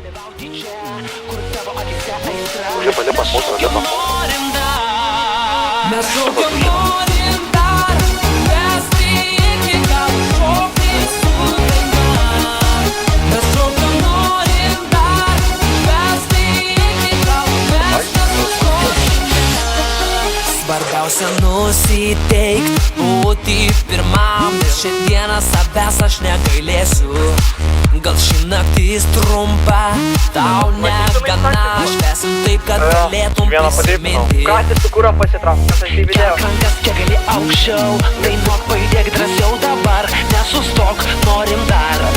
Lipa, mūsų lipa. Mes šaukiam norim dar, vesti iki galo, šokti su daina. Mes šaukiam norim dar, vesti iki galo, mes nesustosime. Svarbiausia nusiteikt, būti pirmam, nes šiandieną savęs aš negailėsiu. Gal ši naktis trumpa, tau negana, švęsim taip, kad galėtum prisiminti. Ką tik su kuriuo pasitrauk, nes aš jį video. Kelk rankas, kiek gali aukščiau, dainuok, pajudėk drąsiau dabar, nesustok, norim dar.